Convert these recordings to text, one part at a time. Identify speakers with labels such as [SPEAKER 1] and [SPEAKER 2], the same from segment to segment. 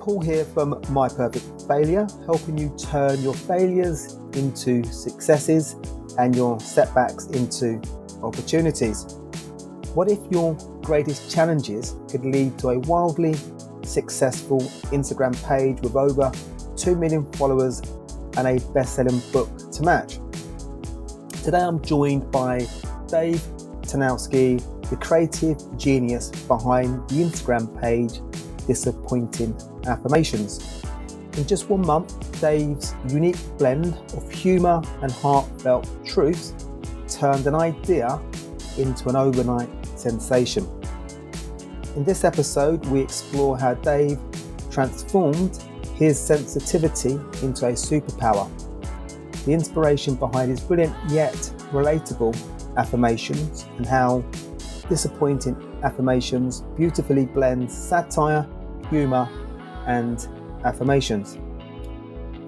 [SPEAKER 1] Paul here from My Perfect Failure, helping you turn your failures into successes and your setbacks into opportunities. What if your greatest challenges could lead to a wildly successful Instagram page with over 2 million followers and a best-selling book to match? Today I'm joined by Dave Tarnowski, the creative genius behind the Instagram page Disappointing Affirmations. In just 1 month, Dave's unique blend of humour and heartfelt truth turned an idea into an overnight sensation. In this episode, we explore how Dave transformed his sensitivity into a superpower, the inspiration behind his brilliant yet relatable affirmations, and how Disappointing Affirmations beautifully blends satire, humour, and affirmations.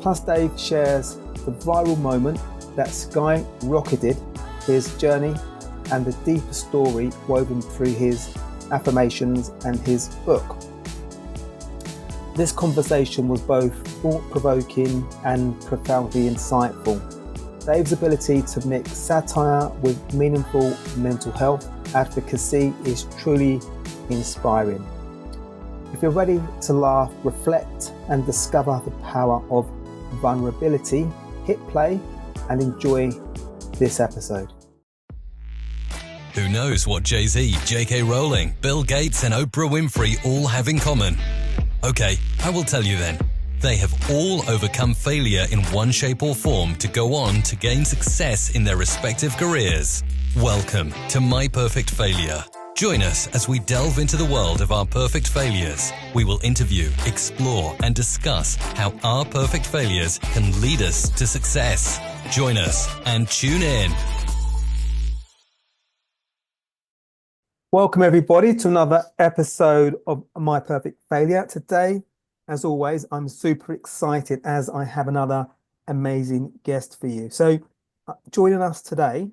[SPEAKER 1] Plus, Dave shares the viral moment that skyrocketed his journey and the deeper story woven through his affirmations and his book. This conversation was both thought-provoking and profoundly insightful. Dave's ability to mix satire with meaningful mental health advocacy is truly inspiring. If you're ready to laugh, reflect, and discover the power of vulnerability, hit play and enjoy this episode.
[SPEAKER 2] Who knows what Jay-Z, J.K. Rowling, Bill Gates, and Oprah Winfrey all have in common? Okay, I will tell you then. They have all overcome failure in one shape or form to go on to gain success in their respective careers. Welcome to My Perfect Failure. Join us as we delve into the world of our perfect failures. We will interview, explore, and discuss how our perfect failures can lead us to success. Join us and tune in.
[SPEAKER 1] Welcome everybody to another episode of My Perfect Failure. Today, as always, I'm super excited as I have another amazing guest for you. So joining us today,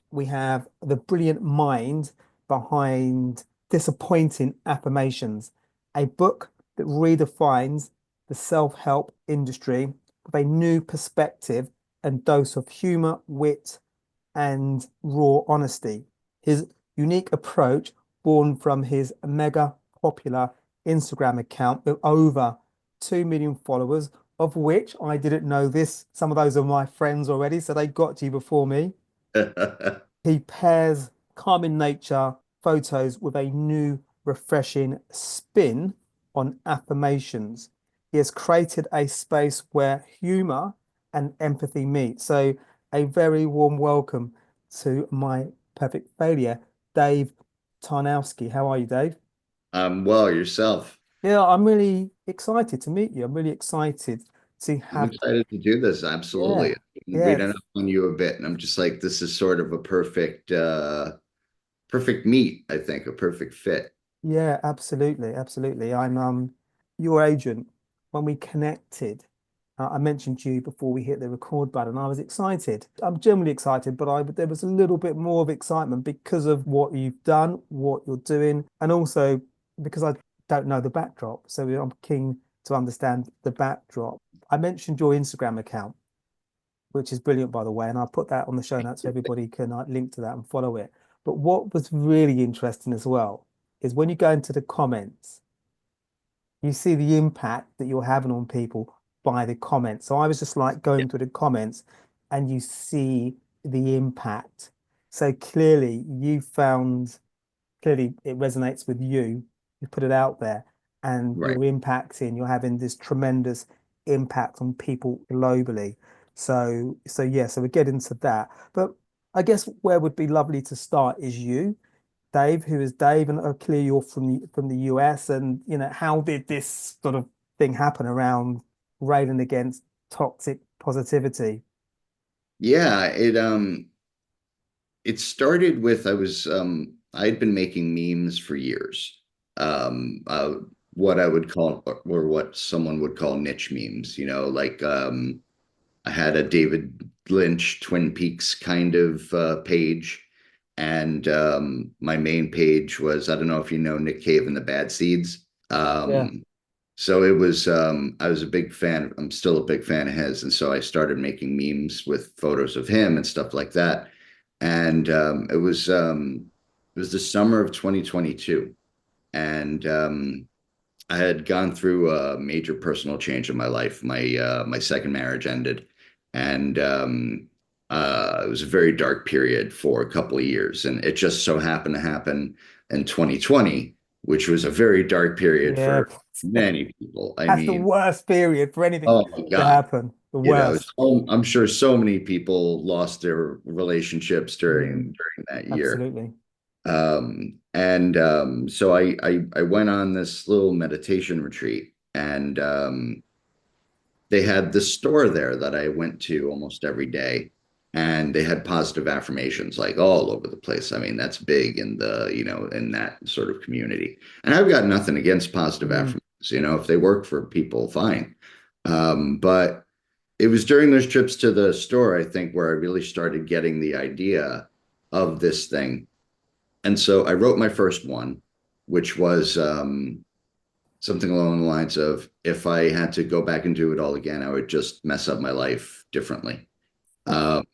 [SPEAKER 1] we have the brilliant mind behind Disappointing Affirmations, a book that redefines the self-help industry with a new perspective and dose of humor, wit, and raw honesty. His unique approach, born from his mega popular Instagram account with over 2 million followers, of which I didn't know this. Some of those are my friends already, so they got to you before me. He pairs calming nature photos with a new, refreshing spin on affirmations. He has created a space where humor and empathy meet. So a very warm welcome to My Perfect Failure, Dave Tarnowski. How are you, Dave?
[SPEAKER 3] Well, yourself.
[SPEAKER 1] Yeah, I'm really excited to meet you. I'm really excited to
[SPEAKER 3] I'm
[SPEAKER 1] have.
[SPEAKER 3] excited to do this. Absolutely.
[SPEAKER 1] Yeah.
[SPEAKER 3] Reading up on you a bit, and I'm just like, this is sort of a perfect meet, I think, a perfect fit.
[SPEAKER 1] Yeah, absolutely, absolutely. I'm your agent. When we connected, I mentioned to you before we hit the record button. I was excited. I'm generally excited, but there was a little bit more of excitement because of what you've done, what you're doing, and also because I don't know the backdrop. So I'm keen to understand the backdrop. I mentioned your Instagram account, which is brilliant, by the way, and I'll put that on the show notes so everybody can link to that and follow it. But what was really interesting as well is when you go into the comments, you see the impact that you're having on people by the comments. So I was just like going through the comments and you see the impact. So clearly it resonates with you. You put it out there and
[SPEAKER 3] Right.
[SPEAKER 1] you're having this tremendous impact on people globally. So we get into that. But I guess where would be lovely to start is you, Dave, who is Dave, and clearly you're from the US, and how did this sort of thing happen around railing against toxic positivity?
[SPEAKER 3] Yeah, it started with I'd been making memes for years. What I would call, or what someone would call, niche memes, like I had a David Lynch Twin Peaks kind of page. And my main page was, I don't know if you know Nick Cave and the Bad Seeds.
[SPEAKER 1] Yeah.
[SPEAKER 3] So it was, I was a big fan. I'm still a big fan of his. And so I started making memes with photos of him and stuff like that. And it was the summer of 2022. And I had gone through a major personal change in my life. My second marriage ended, and it was a very dark period for a couple of years. And it just so happened to happen in 2020, which was a very dark period
[SPEAKER 1] Yeah,
[SPEAKER 3] for many people. I
[SPEAKER 1] that's the
[SPEAKER 3] mean,
[SPEAKER 1] worst period for anything
[SPEAKER 3] oh my
[SPEAKER 1] to
[SPEAKER 3] God,
[SPEAKER 1] happen. The worst.
[SPEAKER 3] I'm sure so many people lost their relationships
[SPEAKER 1] Mm,
[SPEAKER 3] during that year.
[SPEAKER 1] absolutely.
[SPEAKER 3] So I went on this little meditation retreat, and they had this store there that I went to almost every day, and they had positive affirmations like all over the place. I mean, that's big in in that sort of community. And I've got nothing against positive
[SPEAKER 1] Mm,
[SPEAKER 3] affirmations, if they work for people, fine. But it was during those trips to the store, I think, where I really started getting the idea of this thing. And so I wrote my first one, which was something along the lines of, if I had to go back and do it all again, I would just mess up my life differently. Um,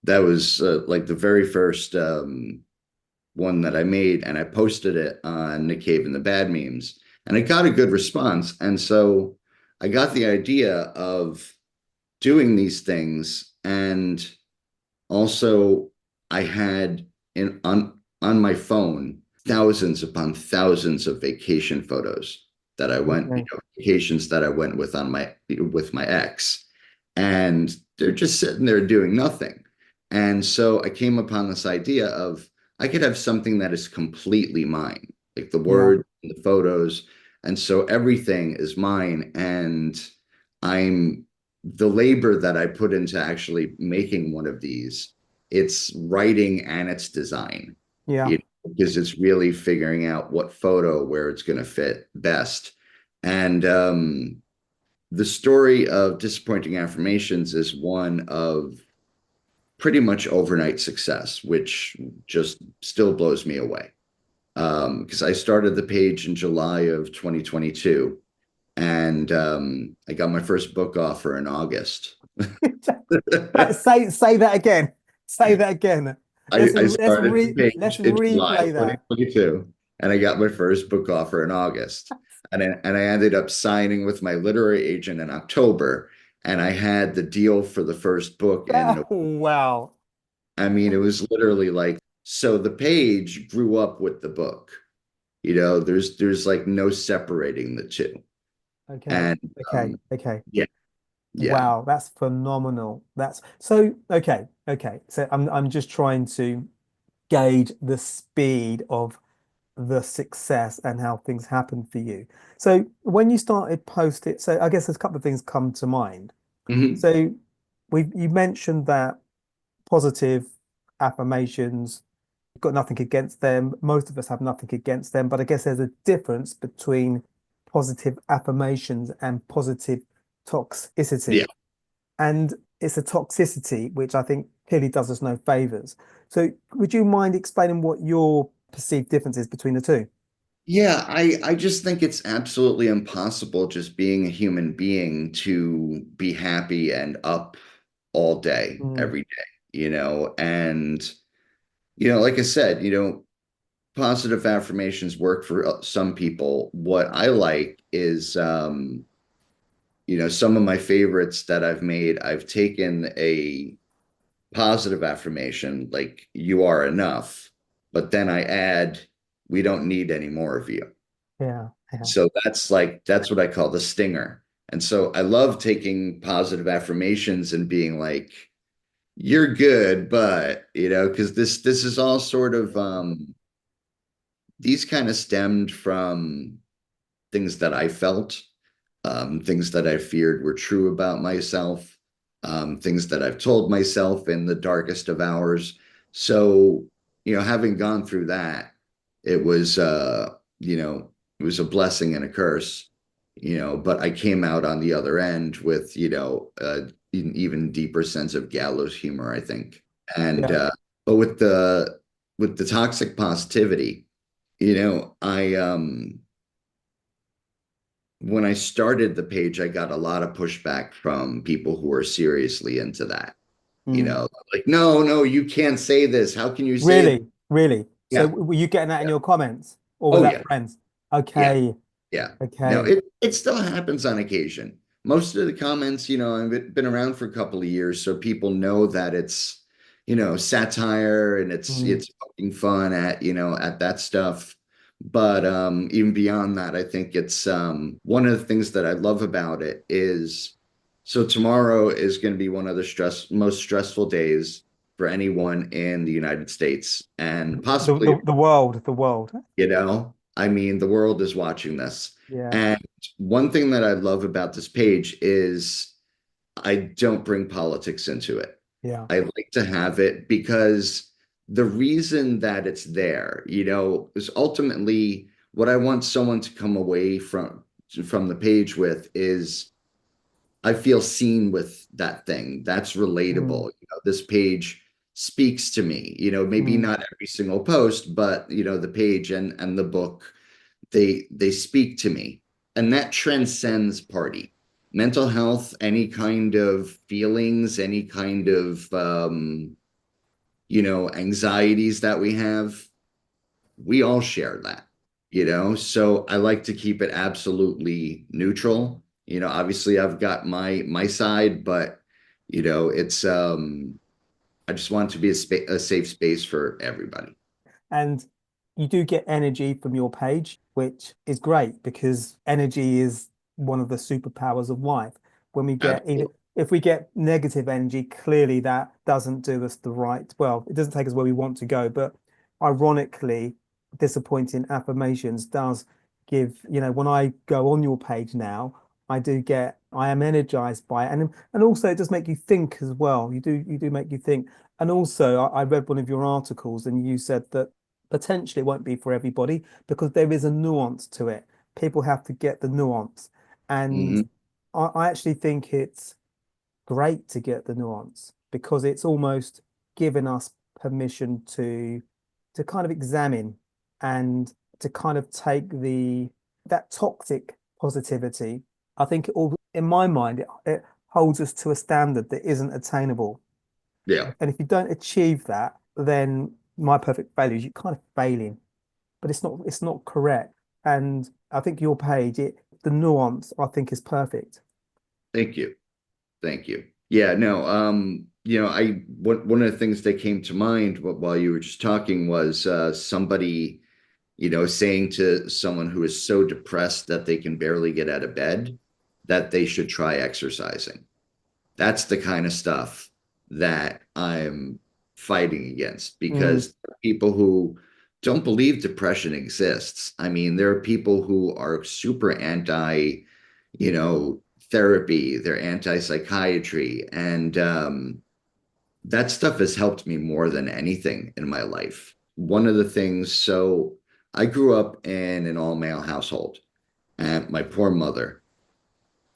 [SPEAKER 3] that was like the very first one that I made, and I posted it on Nick Cave and the Bad Memes, and it got a good response. And so I got the idea of doing these things, and also I had on my phone thousands upon thousands of vacation photos that I went,
[SPEAKER 1] okay.
[SPEAKER 3] vacations that I went with my ex, and they're just sitting there doing nothing. And so I came upon this idea of, I could have something that is completely mine, like the
[SPEAKER 1] Yeah.
[SPEAKER 3] words, the photos, and so everything is mine. And I'm the labor that I put into actually making one of these, it's writing and it's design,
[SPEAKER 1] Yeah.
[SPEAKER 3] you because it's really figuring out what photo where it's going to fit best. And the story of Disappointing Affirmations is one of pretty much overnight success, which just still blows me away. Because I started the page in July of 2022, and I got my first book offer in August.
[SPEAKER 1] Say that again. Say that again.
[SPEAKER 3] I started the
[SPEAKER 1] Let's
[SPEAKER 3] page in July
[SPEAKER 1] replay that.
[SPEAKER 3] 2022, and I got my first book offer in August. And I ended up signing with my literary agent in October, and I had the deal for the first book. And
[SPEAKER 1] Wow.
[SPEAKER 3] I mean, it was literally like, so the page grew up with the book. There's like no separating the two.
[SPEAKER 1] Okay.
[SPEAKER 3] And
[SPEAKER 1] Okay. Okay.
[SPEAKER 3] yeah, yeah.
[SPEAKER 1] Wow, that's phenomenal. That's so okay. Okay. So I'm just trying to gauge the speed of the success and how things happen for you. So when you started post it, so I guess there's a couple of things come to mind.
[SPEAKER 3] Mhm.
[SPEAKER 1] So you mentioned that positive affirmations, you've got nothing against them. Most of us have nothing against them, but I guess there's a difference between positive affirmations and positive
[SPEAKER 3] Yeah.
[SPEAKER 1] toxicity. And it's a toxicity which I think clearly does us no favors. So would you mind explaining what your perceived difference is between the two?
[SPEAKER 3] Yeah, I just think it's absolutely impossible, just being a human being, to be happy and up all day,
[SPEAKER 1] Mm,
[SPEAKER 3] every day, and like I said, positive affirmations work for some people. What I like is some of my favorites that I've made, I've taken a positive affirmation like, you are enough, but then I add, we don't need any more of you.
[SPEAKER 1] yeah, yeah,
[SPEAKER 3] So that's what I call the stinger. And so I love taking positive affirmations and being like, you're good, but because this is all sort of these kind of stemmed from things that I felt, things that I feared were true about myself, things that I've told myself in the darkest of hours. So, having gone through that, it was, it was a blessing and a curse, but I came out on the other end with, an even deeper sense of gallows humor, I think. And,
[SPEAKER 1] yeah,
[SPEAKER 3] but with the toxic positivity, I, when I started the page, I got a lot of pushback from people who are seriously into that.
[SPEAKER 1] Mm.
[SPEAKER 3] Like, no, no, you can't say this. How can you say that?
[SPEAKER 1] Really? Really? So
[SPEAKER 3] Yeah.
[SPEAKER 1] were you getting that in
[SPEAKER 3] Yeah.
[SPEAKER 1] your comments, or was
[SPEAKER 3] Oh,
[SPEAKER 1] that
[SPEAKER 3] yeah.
[SPEAKER 1] friends?
[SPEAKER 3] Yeah.
[SPEAKER 1] Okay.
[SPEAKER 3] Yeah. No,
[SPEAKER 1] Okay.
[SPEAKER 3] it still happens on occasion. Most of the comments, I've been around for a couple of years, so people know that it's, satire and
[SPEAKER 1] Mm.
[SPEAKER 3] it's poking fun at that stuff. But even beyond that, I think it's one of the things that I love about it is so tomorrow is going to be one of the most stressful days for anyone in the United States and
[SPEAKER 1] The,
[SPEAKER 3] possibly
[SPEAKER 1] the the world, the world.
[SPEAKER 3] I mean, the world is watching this.
[SPEAKER 1] Yeah.
[SPEAKER 3] And one thing that I love about this page is I don't bring politics into it.
[SPEAKER 1] Yeah.
[SPEAKER 3] I like to have it because the reason that it's there, is ultimately what I want someone to come away from the page with is I feel seen with that thing. That's
[SPEAKER 1] Mm.
[SPEAKER 3] relatable. This page speaks to me. Maybe
[SPEAKER 1] Mm.
[SPEAKER 3] not every single post, but the page and the book, they speak to me. And that transcends party. Mental health, any kind of feelings, any kind of anxieties that we all share that. So I like to keep it absolutely neutral. Obviously I've got my side, but it's I just want it to be a safe space for everybody.
[SPEAKER 1] And you do get energy from your page, which is great because energy is one of the superpowers of life. When we get either,
[SPEAKER 3] Absolutely.
[SPEAKER 1] if we get negative energy, clearly that doesn't do us the right, well, it doesn't take us where we want to go. But ironically, disappointing affirmations does give, when I go on your page now, I am energized by it. And also it does make you think as well. You do make you think. And also I read one of your articles and you said that potentially it won't be for everybody because there is a nuance to it. People have to get the nuance. And
[SPEAKER 3] Hmm.
[SPEAKER 1] I actually think it's great to get the nuance because it's almost given us permission to kind of examine and to kind of take that toxic positivity. I think it all in my mind it holds us to a standard that isn't attainable.
[SPEAKER 3] Yeah.
[SPEAKER 1] And if you don't achieve that, then my perfect failure is you're kind of failing, but it's not correct. And I think your page, the nuance I think is perfect.
[SPEAKER 3] Thank you. Thank you. Yeah, no, one of the things that came to mind while you were just talking was somebody, saying to someone who is so depressed that they can barely get out of bed that they should try exercising. That's the kind of stuff that I'm fighting against
[SPEAKER 1] Mm,
[SPEAKER 3] because there are people who don't believe depression exists. I mean, there are people who are super anti, you know, therapy, they're anti-psychiatry, and that stuff has helped me more than anything in my life. One of the things, so I grew up in an all-male household, and my poor mother,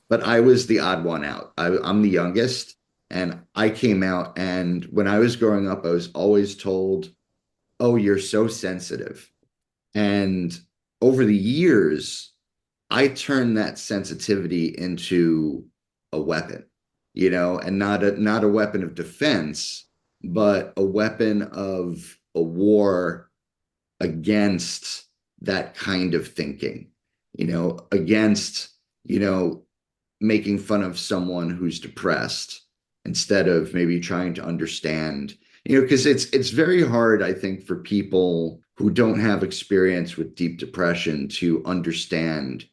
[SPEAKER 3] but I was the odd one out. I'm the youngest, and I came out, and when I was growing up, I was always told, "Oh, you're so sensitive." And over the years, I turned that sensitivity into a weapon, and not a weapon of defense, but a weapon of a war against that kind of thinking, against, you know, making fun of someone who's depressed instead of maybe trying to understand, because it's very hard, I think, for people who don't have experience with deep depression to understand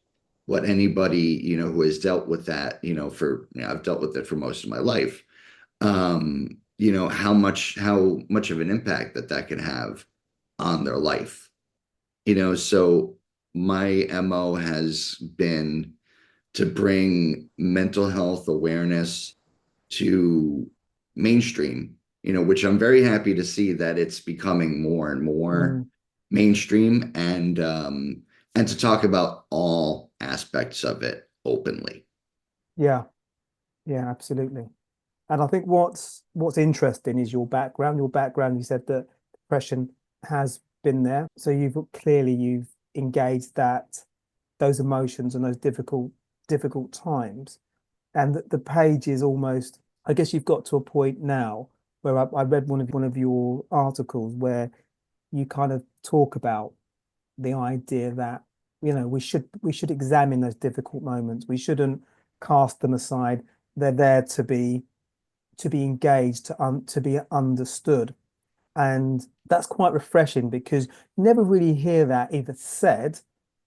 [SPEAKER 3] what anybody, who has dealt with that, I've dealt with it for most of my life. How much of an impact that can have on their life. So my MO has been to bring mental health awareness to mainstream, which I'm very happy to see that it's becoming more and more
[SPEAKER 1] mm.
[SPEAKER 3] mainstream and to talk about all aspects of it openly.
[SPEAKER 1] Yeah, yeah, absolutely. And I think what's interesting is your background. Your background, you said that depression has been there. So you've engaged those emotions and those difficult times. And the page is almost, I guess you've got to a point now where I read one of your articles where you kind of talk about the idea that, you know, we should examine those difficult moments. We shouldn't cast them aside. They're there to be engaged, to be understood. And that's quite refreshing because you never really hear that either said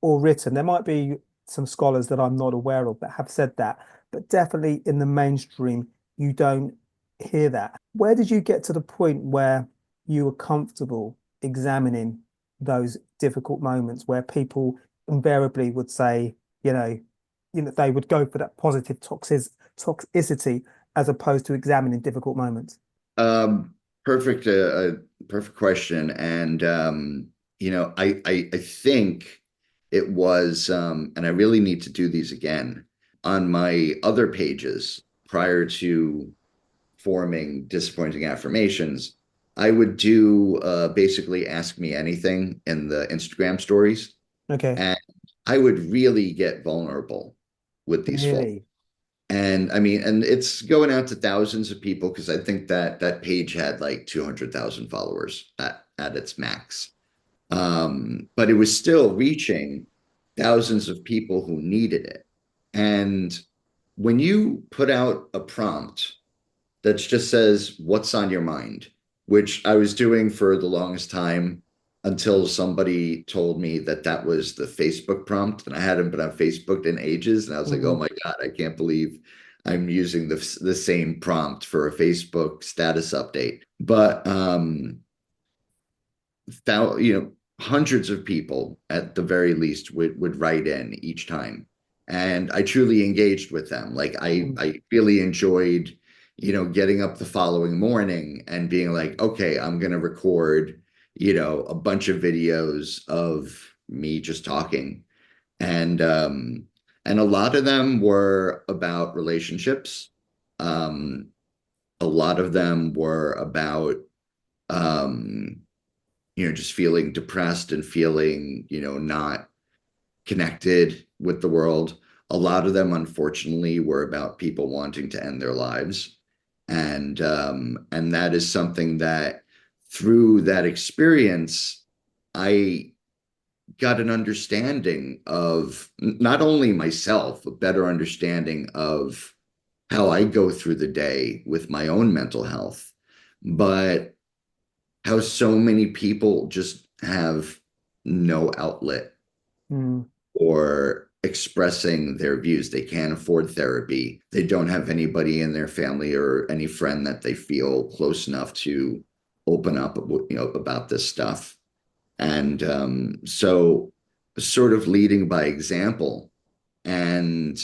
[SPEAKER 1] or written. There might be some scholars that I'm not aware of that have said that, but definitely in the mainstream, you don't hear that. Where did you get to the point where you were comfortable examining those difficult moments where people invariably would say, they would go for that positive toxicity as opposed to examining difficult moments?
[SPEAKER 3] Um, perfect, perfect question. And I think it was, and I really need to do these again on my other pages prior to forming Disappointing Affirmations. I would do basically ask me anything in the Instagram stories,
[SPEAKER 1] Okay.
[SPEAKER 3] and I would really get vulnerable with these folks.
[SPEAKER 1] Really?
[SPEAKER 3] And I mean, and it's going out to thousands of people because I think that that page had like 200,000 followers at its max. But it was still reaching thousands of people who needed it. And when you put out a prompt that just says, "What's on your mind?" which I was doing for the longest time until somebody told me that that was the Facebook prompt. And I hadn't been on Facebook in ages. And I was like, oh
[SPEAKER 1] Mm,
[SPEAKER 3] my God, I can't believe I'm using the same prompt for a Facebook status update. But hundreds of people at the very least would write in each time. And I truly engaged with them. Like
[SPEAKER 1] mm,
[SPEAKER 3] I really enjoyed, getting up the following morning and being like, okay, I'm gonna record, a bunch of videos of me just talking. And a lot of them were about relationships. Um, a lot of them were about um just feeling depressed and feeling, not connected with the world. A lot of them, unfortunately, were about people wanting to end their lives. And that is something that through that experience, I got an understanding of not only myself, a better understanding of how I go through the day with my own mental health, but how so many people just have no outlet
[SPEAKER 1] mm,
[SPEAKER 3] or expressing their views. They can't afford therapy. They don't have anybody in their family or any friend that they feel close enough to open up, about this stuff. And so, sort of leading by example. And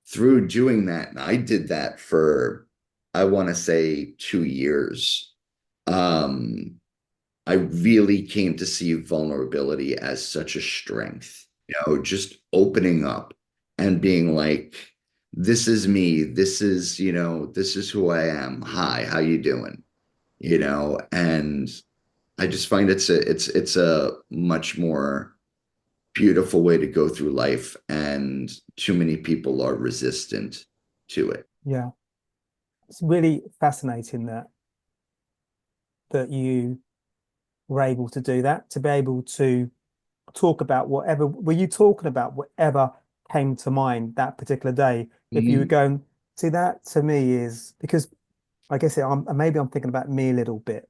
[SPEAKER 3] through doing that, and I did that for, I want to say, 2 years. Um, I really came to see vulnerability as such a strength, just opening up and being like, this is me. This is who I am. Hi, how you doing? And I just find it's a much more beautiful way to go through life, and too many people are resistant to it.
[SPEAKER 1] yeah. It's really fascinating that you were able to do that, to be able to talk about whatever, were you talking about whatever came to mind that particular day? If you were
[SPEAKER 3] Mhm.
[SPEAKER 1] going, see, that to me is because I guess maybe I'm thinking about me a little bit,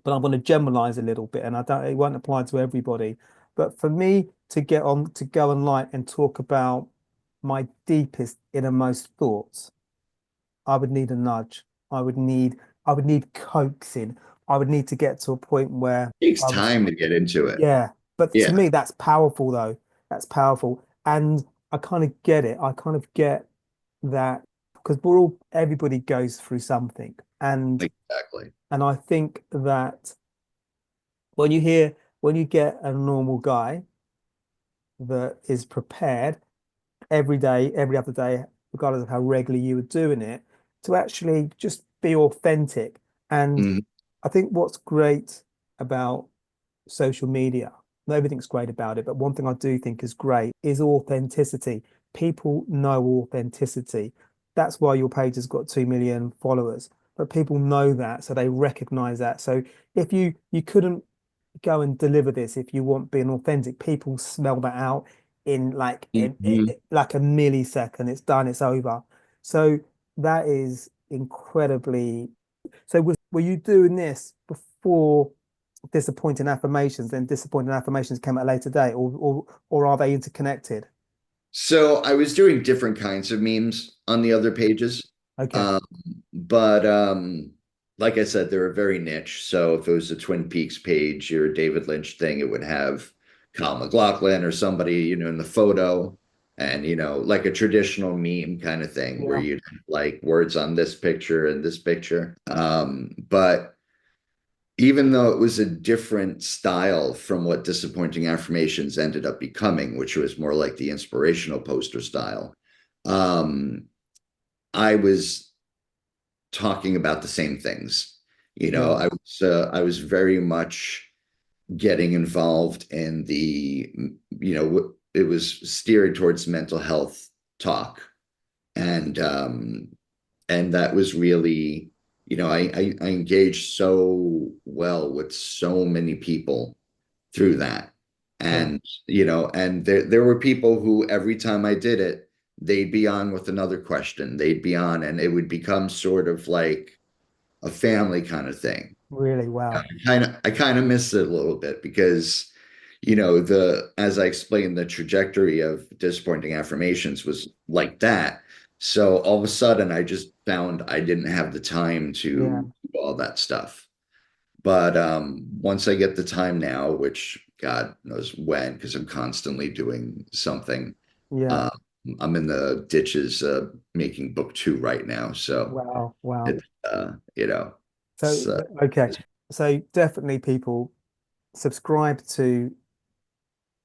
[SPEAKER 1] but I'm going to generalize a little bit, and it won't apply to everybody. But for me to get on to go and light and talk about my deepest, innermost thoughts, I would need a nudge. I would need coaxing. I would need to get to a point where
[SPEAKER 3] It takes
[SPEAKER 1] I was,
[SPEAKER 3] time to get into it.
[SPEAKER 1] yeah. But to
[SPEAKER 3] Yeah.
[SPEAKER 1] me, that's powerful though. That's powerful. And I kind of get it. I kind of get that because everybody goes through something.
[SPEAKER 3] Exactly.
[SPEAKER 1] And I think that when you get a normal guy that is prepared every day, every other day, regardless of how regularly you were doing it, to actually just be authentic. And
[SPEAKER 3] Mhm.
[SPEAKER 1] I think what's great about social media not everything's great about it, but one thing I do think is great is authenticity. People know authenticity. That's why your page has got 2 million followers. But people know that, so they recognize that. So if you couldn't go and deliver this if you want being authentic, people smell that out in like
[SPEAKER 3] Mhm.
[SPEAKER 1] like a millisecond. It's done, it's over. So that is incredibly. So were you doing this before Disappointing Affirmations, then Disappointing Affirmations came at a later date, or are they interconnected?
[SPEAKER 3] So I was doing different kinds of memes on the other pages.
[SPEAKER 1] Okay.
[SPEAKER 3] Um, but like I said, they were very niche. So if it was a Twin Peaks page or a David Lynch thing, it would have Kyle MacLachlan or somebody, in the photo, and like a traditional meme kind of thing where
[SPEAKER 1] Yeah.
[SPEAKER 3] you'd have, like, words on this picture and this picture. But even though it was a different style from what Disappointing Affirmations ended up becoming, which was more like the inspirational poster style, um, I was talking about the same things.
[SPEAKER 1] Yeah.
[SPEAKER 3] I was very much getting involved in it was steered towards mental health talk, and that was really, I engaged so well with so many people through that.
[SPEAKER 1] Yeah.
[SPEAKER 3] And there were people who every time I did it, they'd be on with another question. They'd be on, and it would become sort of like a family kind of thing.
[SPEAKER 1] Really. Wow.
[SPEAKER 3] I kind of miss it a little bit because, the as I explained, the trajectory of Disappointing Affirmations was like that. So all of a sudden, I just found I didn't have the time
[SPEAKER 1] Yeah.
[SPEAKER 3] to do all that stuff. But once I get the time now, which God knows when, because I'm constantly doing something,
[SPEAKER 1] Yeah.
[SPEAKER 3] uh, I'm in the ditches making book two right now. So
[SPEAKER 1] Wow. Wow.
[SPEAKER 3] it's you know,
[SPEAKER 1] So
[SPEAKER 3] it's
[SPEAKER 1] okay. So definitely people subscribe to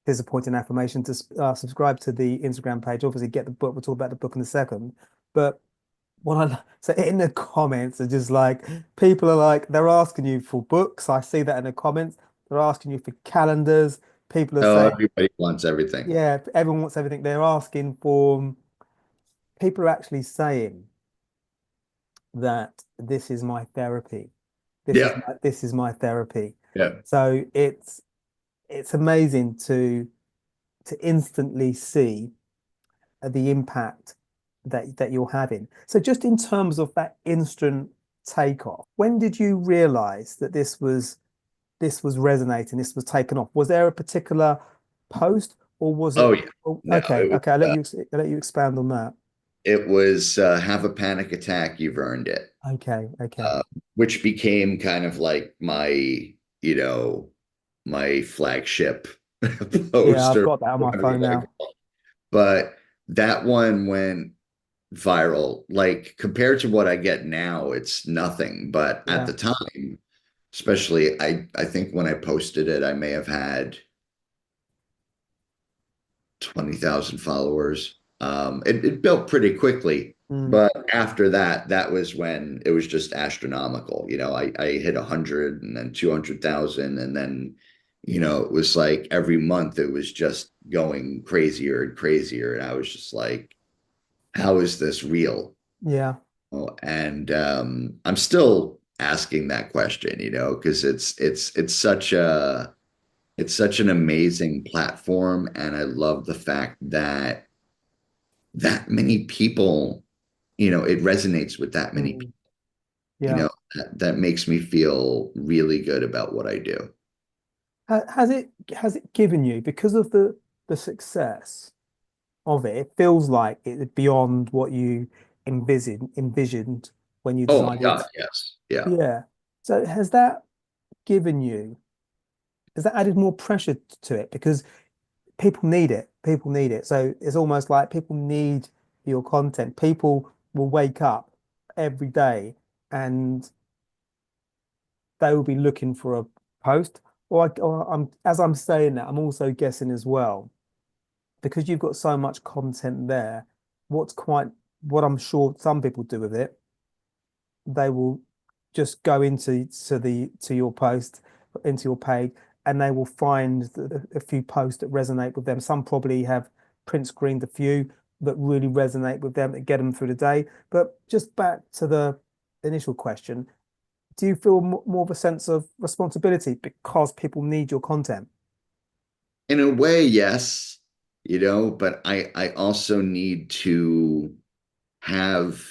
[SPEAKER 1] Disappointing Affirmation, to subscribe to the Instagram page. Obviously, get the book. We'll talk about the book in a second. But so in the comments are just like people are like they're asking you for books. I see that in the comments. They're asking you for calendars. People are
[SPEAKER 3] oh,
[SPEAKER 1] saying,
[SPEAKER 3] everybody wants everything.
[SPEAKER 1] yeah, everyone wants everything. They're asking for. People are actually saying that this is my therapy.
[SPEAKER 3] Yeah,
[SPEAKER 1] This is my therapy.
[SPEAKER 3] yeah.
[SPEAKER 1] So it's amazing to instantly see the impact that you're having. So just in terms of that instant takeoff, when did you realize that this was resonating, this was taken off? Was there a particular post or was
[SPEAKER 3] Oh
[SPEAKER 1] it
[SPEAKER 3] yeah.
[SPEAKER 1] oh,
[SPEAKER 3] No,
[SPEAKER 1] okay, okay, I'll let you expand on that.
[SPEAKER 3] it was have a panic attack, you've earned it.
[SPEAKER 1] Okay, okay.
[SPEAKER 3] uh, which became kind of like you know, my flagship
[SPEAKER 1] Yeah,
[SPEAKER 3] post
[SPEAKER 1] I've
[SPEAKER 3] or
[SPEAKER 1] got that on my
[SPEAKER 3] whatever you
[SPEAKER 1] phone
[SPEAKER 3] want to
[SPEAKER 1] now.
[SPEAKER 3] call it. But that one went viral. Like compared to what I get now, it's nothing. But at
[SPEAKER 1] Yeah,
[SPEAKER 3] the time, especially, I think when I posted it, I may have had 20,000 followers. It built pretty quickly,
[SPEAKER 1] mm,
[SPEAKER 3] but after that, that was when it was just astronomical. I hit 100 and then 200,000. And then, it was like every month it was just going crazier and crazier. And I was just like, how is this real?
[SPEAKER 1] yeah.
[SPEAKER 3] And I'm still asking that question, because it's such an amazing platform, and I love the fact that many people, it resonates with that many people,
[SPEAKER 1] Mm, yeah.
[SPEAKER 3] that makes me feel really good about what I do.
[SPEAKER 1] Has it given you, because of the success of it, it feels like it's beyond what you envisioned when you
[SPEAKER 3] Oh my
[SPEAKER 1] decided.
[SPEAKER 3] God, yes. Yeah.
[SPEAKER 1] Yeah. So given you, has that added more pressure to it? Because people need it. People need it. So it's almost like people need your content. People will wake up every day and they will be looking for a post. As I'm saying that, I'm also guessing as well, because you've got so much content there, what's quite what I'm sure some people do with it, they will just go into your post, into your page, and they will find a few posts that resonate with them. Some probably have print screened a few that really resonate with them that get them through the day. But just back to the initial question, do you feel more of a sense of responsibility because people need your content?
[SPEAKER 3] In a way, yes, but I also need to have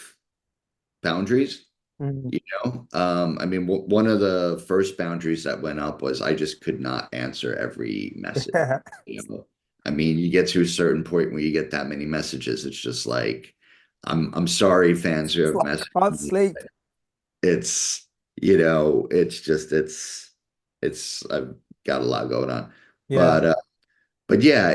[SPEAKER 3] boundaries.
[SPEAKER 1] Mm.
[SPEAKER 3] I mean, one of the first boundaries that went up was I just could not answer every message.
[SPEAKER 1] Yeah,
[SPEAKER 3] You know, I mean, you get to a certain point where you get that many messages, it's just like, I'm sorry, fans who
[SPEAKER 1] it's
[SPEAKER 3] have
[SPEAKER 1] like
[SPEAKER 3] messaged
[SPEAKER 1] I can't
[SPEAKER 3] me.
[SPEAKER 1] sleep.
[SPEAKER 3] It's, it's just, I've got a lot going on,
[SPEAKER 1] Yeah.
[SPEAKER 3] but yeah,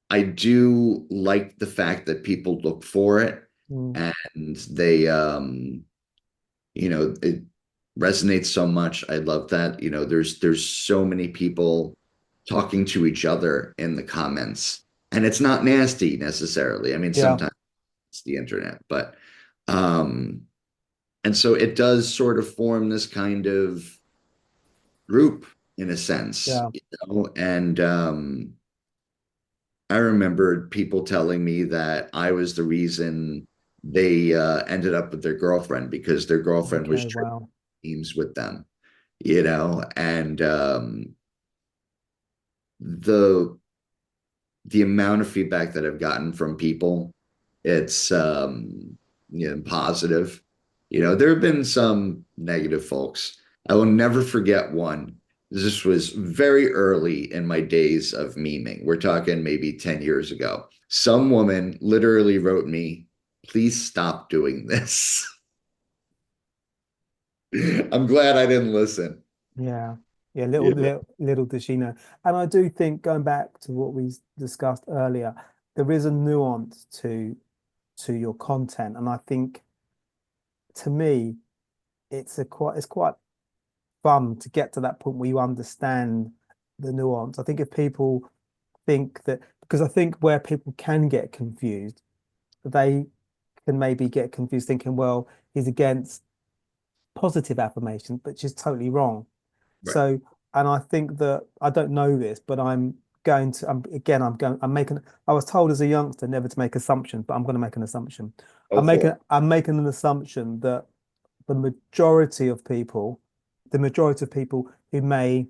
[SPEAKER 3] I do like the fact that people look for it
[SPEAKER 1] Mm.
[SPEAKER 3] and it resonates so much. I love that. There's so many people talking to each other in the comments, and it's not nasty necessarily. I mean,
[SPEAKER 1] Yeah.
[SPEAKER 3] sometimes it's the internet, but um, and so it does sort of form this kind of group in a sense,
[SPEAKER 1] Yeah.
[SPEAKER 3] and I remembered people telling me that I was the reason they ended up with their girlfriend because their girlfriend was
[SPEAKER 1] Okay. Wow.
[SPEAKER 3] teams with them, and the the amount of feedback that I've gotten from people, it's positive. There have been some negative folks. I will never forget one. This was very early in my days of memeing. We're talking maybe 10 years ago. Some woman literally wrote me, please stop doing this. I'm glad I didn't listen.
[SPEAKER 1] Yeah. Yeah. Little,
[SPEAKER 3] Yeah.
[SPEAKER 1] little, little does she know. And I do think going back to what we discussed earlier, there is a nuance to your content. And I think to me, it's quite fun to get to that point where you understand the nuance. I think if people think that, because I think where people can get confused, they can maybe get confused thinking, well, he's against positive affirmations, which is totally wrong.
[SPEAKER 3] Right.
[SPEAKER 1] So, and I think that I don't know this, but I'm making, I was told as a youngster never to make assumptions, but I'm going to make an assumption.
[SPEAKER 3] Go for it.
[SPEAKER 1] I'm making an assumption that the majority of people, the majority of people who may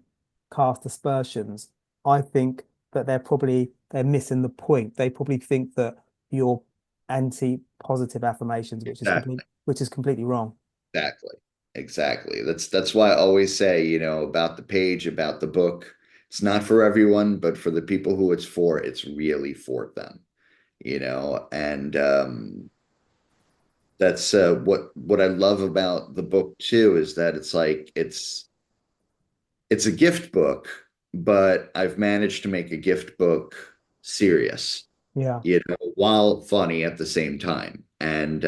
[SPEAKER 1] cast aspersions, I think that they're missing the point. They probably think that you're anti-positive affirmations,
[SPEAKER 3] Exactly.
[SPEAKER 1] which is completely wrong.
[SPEAKER 3] Exactly. Exactly. That's why I always say, about the page, about the book. It's not for everyone, but for the people who it's for, it's really for them, and that's what I love about the book too is that it's like it's a gift book, but I've managed to make a gift book serious,
[SPEAKER 1] Yeah.
[SPEAKER 3] while funny at the same time. And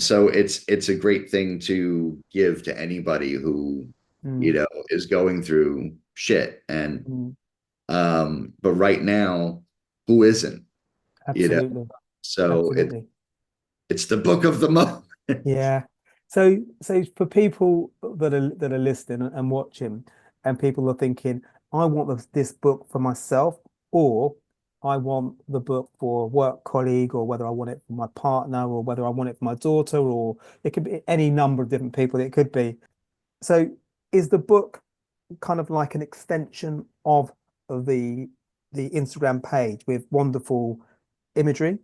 [SPEAKER 3] so it's a great thing to give to anybody who,
[SPEAKER 1] Mm,
[SPEAKER 3] is going through shit. And
[SPEAKER 1] mm,
[SPEAKER 3] but right now, who isn't? You know,
[SPEAKER 1] absolutely.
[SPEAKER 3] so
[SPEAKER 1] Absolutely.
[SPEAKER 3] it's the book of the month.
[SPEAKER 1] Yeah. So for people that are listening and watching, and people are thinking, I want this book for myself, or I want the book for a work colleague, or whether I want it for my partner, or whether I want it for my daughter, or it could be any number of different people it could be. So is the book kind of like an extension of the the Instagram page with wonderful imagery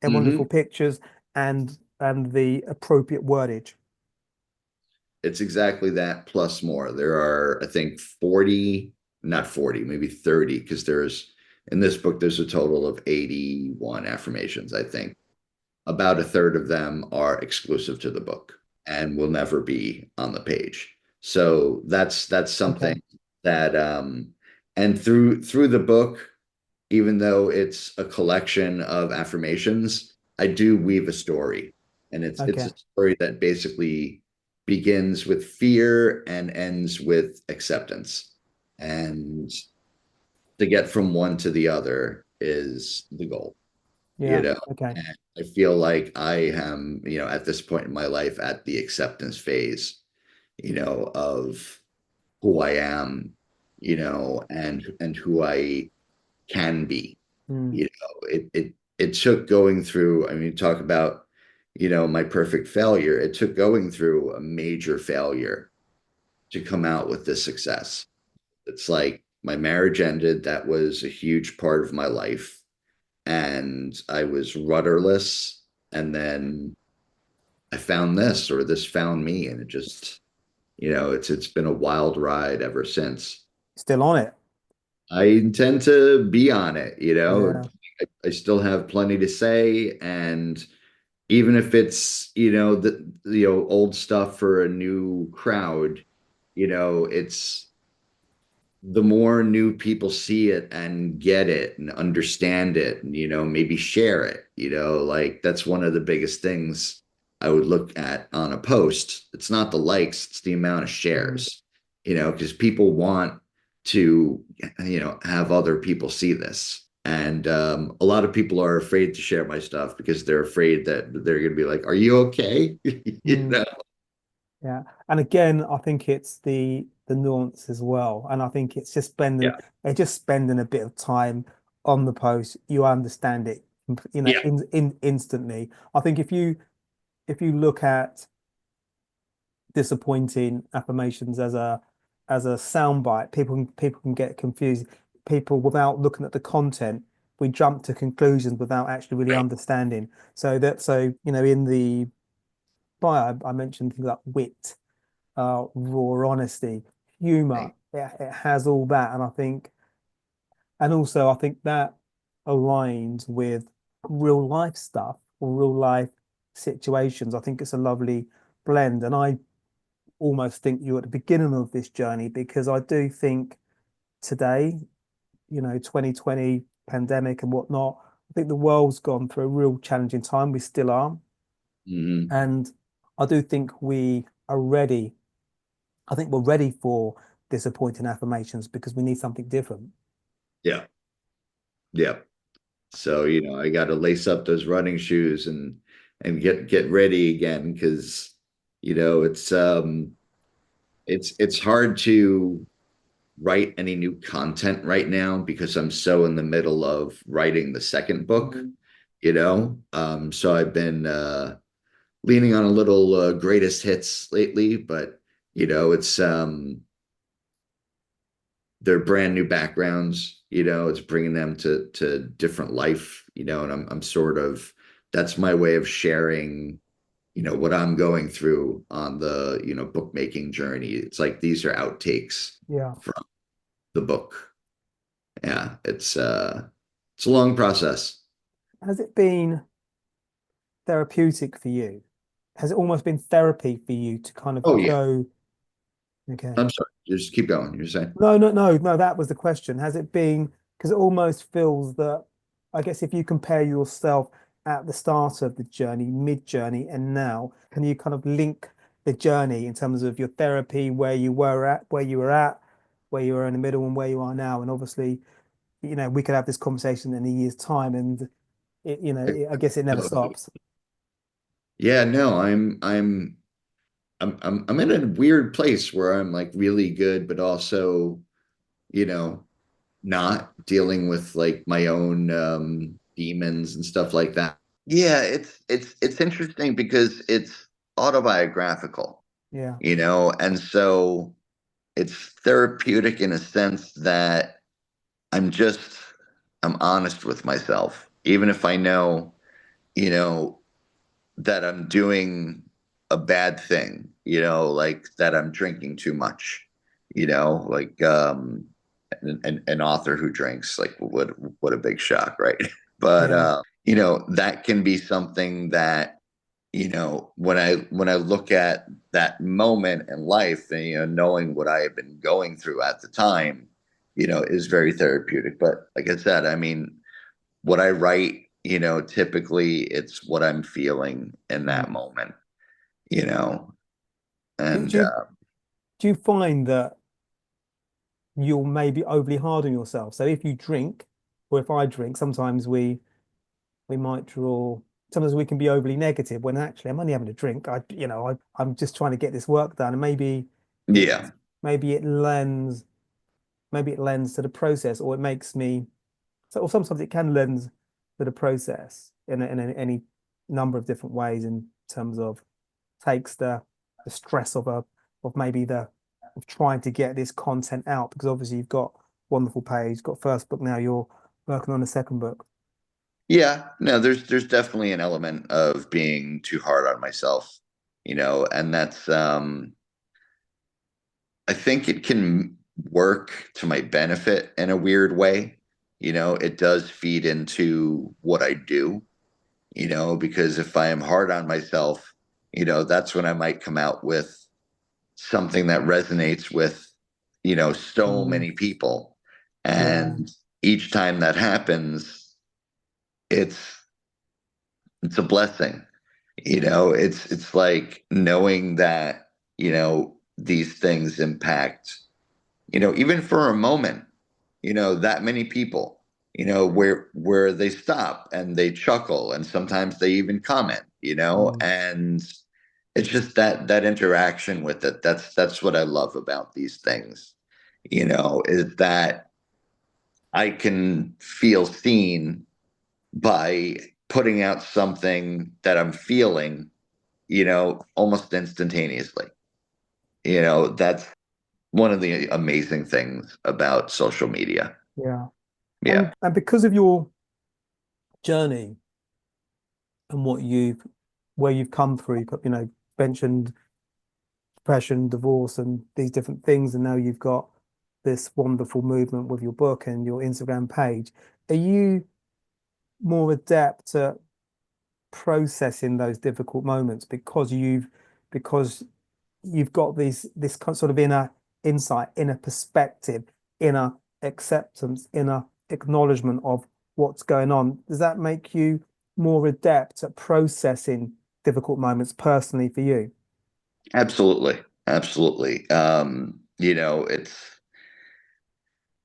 [SPEAKER 1] and wonderful
[SPEAKER 3] Hmm.
[SPEAKER 1] pictures and the appropriate wordage?
[SPEAKER 3] It's exactly that plus more. There are, I think, 40, not 40, maybe 30, because in this book, there's a total of 81 affirmations, I think. About a third of them are exclusive to the book and will never be on the page. So that's
[SPEAKER 1] Okay.
[SPEAKER 3] something that and through the book, even though it's a collection of affirmations, I do weave a story. And it's
[SPEAKER 1] Okay.
[SPEAKER 3] a story that basically begins with fear and ends with acceptance. And to get from one to the other is the goal, you
[SPEAKER 1] Yeah.
[SPEAKER 3] know.
[SPEAKER 1] Okay.
[SPEAKER 3] And I feel like I am, at this point in my life at the acceptance phase, of who I am, and who I can be.
[SPEAKER 1] Mm.
[SPEAKER 3] It took going through, I mean, talk about, my perfect failure. It took going through a major failure to come out with this success. It's like my marriage ended. That was a huge part of my life. And I was rudderless. And then I found this, or this found me. And it just, it's been a wild ride ever since.
[SPEAKER 1] Still on it.
[SPEAKER 3] I intend to be on it,
[SPEAKER 1] Yeah.
[SPEAKER 3] I still have plenty to say. And even if it's, old stuff for a new crowd, it's the more new people see it and get it and understand it and maybe share it, like that's one of the biggest things I would look at on a post. It's not the likes, it's the amount of
[SPEAKER 1] Mm.
[SPEAKER 3] shares, because people want to have other people see this. And a lot of people are afraid to share my stuff because they're afraid that they're going to be like, are you okay? you
[SPEAKER 1] Mm.
[SPEAKER 3] know
[SPEAKER 1] Yeah. And again, I think it's the nuance as well. And I think
[SPEAKER 3] yeah,
[SPEAKER 1] it's just spending a bit of time on the post. You understand it,
[SPEAKER 3] yeah,
[SPEAKER 1] instantly. I think if you look at disappointing affirmations as a soundbite, people can get confused. People, without looking at the content, we jump to conclusions without actually really
[SPEAKER 3] right,
[SPEAKER 1] understanding. So in the bio, I mentioned things like wit, raw honesty, humor.
[SPEAKER 3] right.
[SPEAKER 1] It has all that, and I think that aligns with real life stuff or real life situations. I think it's a lovely blend, and I almost think you're at the beginning of this journey because I do think today, 2020 pandemic and whatnot, I think the world's gone through a real challenging time. We still are,
[SPEAKER 3] Hmm.
[SPEAKER 1] and I do think we are ready. I think we're ready for disappointing affirmations because we need something different.
[SPEAKER 3] Yeah, yeah. So, I got to lace up those running shoes and get ready again because, it's hard to write any new content right now because I'm so in the middle of writing the second book,
[SPEAKER 1] Mm.
[SPEAKER 3] so I've been leaning on a little greatest hits lately, but it's they're brand new backgrounds, it's bringing them to different life, and I'm sort of, that's my way of sharing, what I'm going through on the, bookmaking journey. It's like these are outtakes
[SPEAKER 1] Yeah.
[SPEAKER 3] from the book. Yeah, it's a long process.
[SPEAKER 1] Has it been therapeutic for you? Has it almost been therapy for you to kind of
[SPEAKER 3] Oh yeah.
[SPEAKER 1] go, okay.
[SPEAKER 3] I'm sorry. Just keep going. You're saying?
[SPEAKER 1] No, that was the question. Has it been, because it almost feels that, I guess if you compare yourself at the start of the journey, mid journey, and now, can you kind of link the journey in terms of your therapy, where you were in the middle and where you are now? And obviously, we could have this conversation in a year's time and I guess it never stops.
[SPEAKER 3] Yeah, no, I'm in a weird place where I'm like really good, but also, you know, not dealing with like my own demons and stuff like that. Yeah, it's interesting because it's autobiographical,
[SPEAKER 1] Yeah.
[SPEAKER 3] and so it's therapeutic in a sense that I'm just I'm honest with myself, even if I know, you know, that I'm doing a bad thing, like that I'm drinking too much, like an author who drinks, like what a big shock, right? But
[SPEAKER 1] Yeah.
[SPEAKER 3] that can be something that, when I look at that moment in life and knowing what I have been going through at the time, is very therapeutic. But like I said, I mean, what I write, typically it's what I'm feeling in that
[SPEAKER 1] Mm.
[SPEAKER 3] moment, you know,
[SPEAKER 1] Do,
[SPEAKER 3] and
[SPEAKER 1] do you do you find that you're maybe overly hard on yourself? So if you drink, or if I drink, sometimes we might draw. Sometimes we can be overly negative when actually I'm only having a drink. I'm just trying to get this work done, and maybe it
[SPEAKER 3] yeah,
[SPEAKER 1] maybe it lends to the process, or it makes me so, or sometimes it can lend to the process in any number of different ways in terms of takes the stress of maybe the of trying to get this content out, because obviously you've got wonderful page, you've got first book, now you're working on a second book.
[SPEAKER 3] Yeah, no, there's definitely an element of being too hard on myself, and that's I think it can work to my benefit in a weird way. It does feed into what I do, because if I am hard on myself, that's when I might come out with something that resonates with, so
[SPEAKER 1] Mm,
[SPEAKER 3] many people.
[SPEAKER 1] yeah.
[SPEAKER 3] And each time that happens, it's it's a blessing. It's like knowing that, these things impact, even for a moment, that many people, where they stop and they chuckle and sometimes they even comment,
[SPEAKER 1] Mm,
[SPEAKER 3] and it's just that interaction with it. That's what I love about these things, is that I can feel seen by putting out something that I'm feeling, almost instantaneously. That's one of the amazing things about social media.
[SPEAKER 1] yeah.
[SPEAKER 3] Yeah.
[SPEAKER 1] And because of your journey and what you've where you've come through, mentioned depression, divorce, and these different things, and now you've got this wonderful movement with your book and your Instagram page. Are you more adept at processing those difficult moments because you've got sort of inner insight, inner perspective, inner acceptance, inner acknowledgement of what's going on? Does that make you more adept at processing difficult moments personally for you?
[SPEAKER 3] Absolutely. Absolutely. It's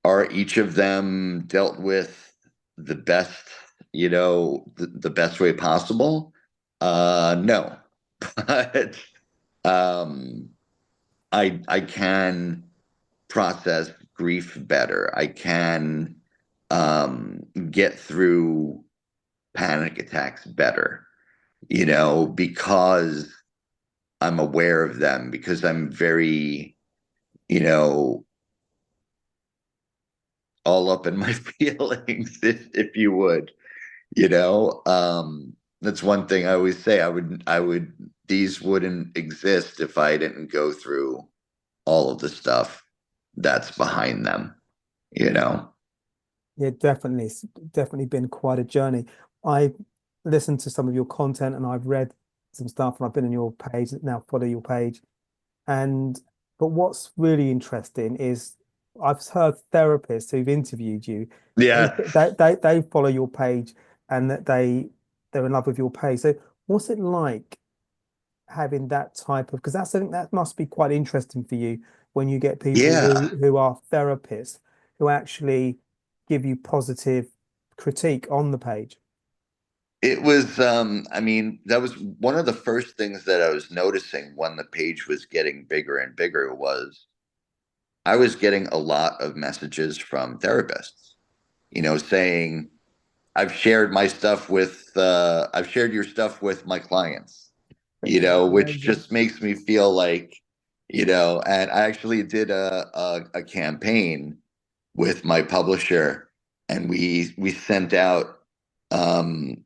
[SPEAKER 3] are each of them dealt with the best, the best way possible? No. But um I can process grief better. I can get through panic attacks better, because I'm aware of them, because I'm very, you know, all up in my feelings, if you would, that's one thing I always say. These wouldn't exist if I didn't go through all of the stuff that's behind them, you know?
[SPEAKER 1] Yeah, definitely. It's definitely been quite a journey. I listened to some of your content and I've read some stuff, and I've been on your page, now follow your page. And but what's really interesting is I've heard therapists who've interviewed you,
[SPEAKER 3] Yeah.
[SPEAKER 1] they follow your page and that they're in love with your page. So what's it like having that type of, because that's something that must be quite interesting for you when you get people
[SPEAKER 3] Yeah.
[SPEAKER 1] who are therapists who actually give you positive critique on the page.
[SPEAKER 3] It was, I mean, that was one of the first things that I was noticing when the page was getting bigger and bigger was I was getting a lot of messages from therapists, saying, I've shared your stuff with my clients, which
[SPEAKER 1] Amazing.
[SPEAKER 3] just makes me feel like, and I actually did a campaign with my publisher, and we sent out um,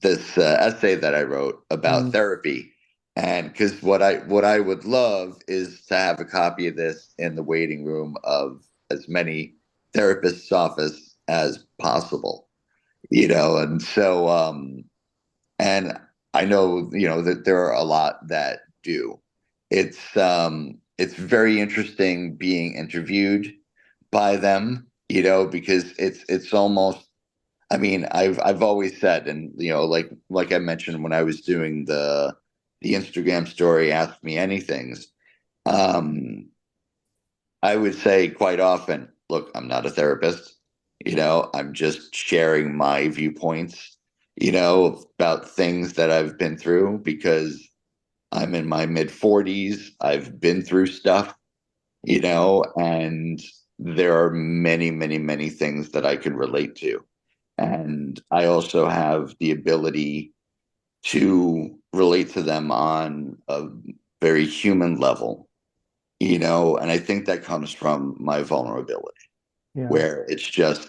[SPEAKER 3] this essay that I wrote about
[SPEAKER 1] Mm,
[SPEAKER 3] therapy. And because what I would love is to have a copy of this in the waiting room of as many therapists' office as possible, and so and I know, that there are a lot that do. It's very interesting being interviewed by them, because it's almost, I mean, I've always said, and like I mentioned when I was doing the Instagram story, Ask Me Anythings, um, I would say quite often, look, I'm not a therapist. I'm just sharing my viewpoints, about things that I've been through because I'm in my mid 40s. I've been through stuff, and there are many, many, many things that I can relate to. And I also have the ability to relate to them on a very human level, and I think that comes from my vulnerability,
[SPEAKER 1] Yeah.
[SPEAKER 3] where it's just,